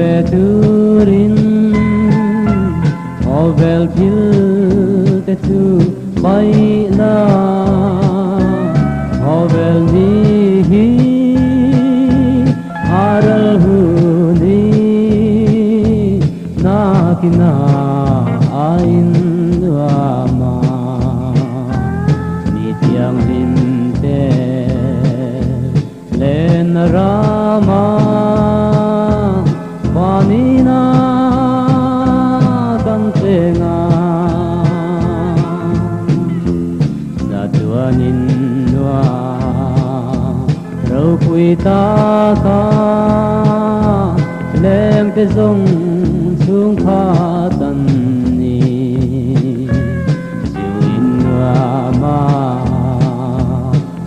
về turin ovel pil te tu bay na ovel ni hi aral huni na kina ain ama nityang linte len rama panina kantenga satuanin wa rau pui ta ka lem te zong sung kha tan ni siuin wa ma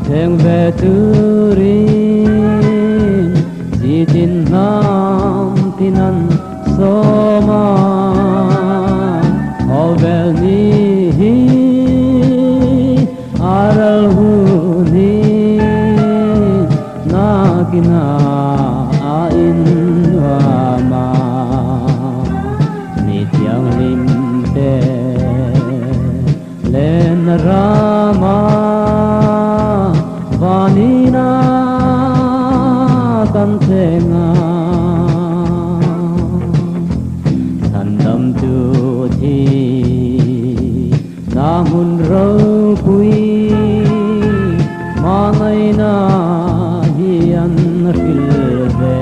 theng ve turin jitin nam tinan soma ovel ni hi aral huni nakina ain wama nityang limte len rama vanina kantenga thandam tu thi na hun rau pui mangai na hian fil ve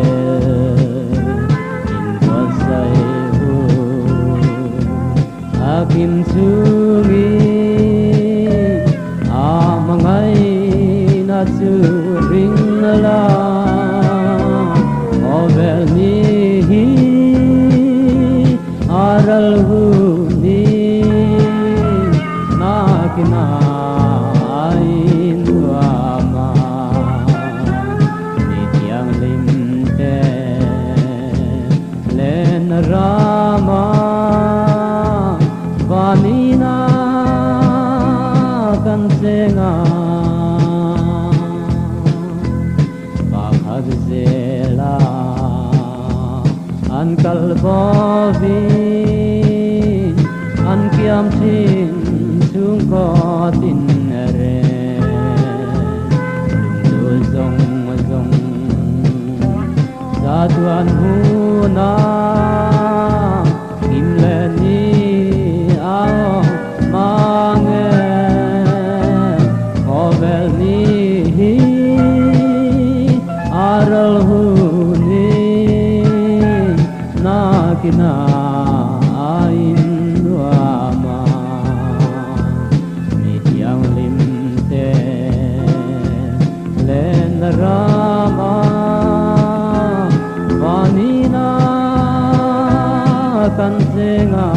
in pasai hu akim sungi amangai na chu ring la ovel ni hi aral huni nakina ain wama nityang limte len rama vanina kansenga zela an kalbovi an kiam thin sung ko tin re lung zong zong sa tuan hu na kim le ni ao mange ovel ni hi aral huni nakina ain wama nityang limte len rama vanina kansenga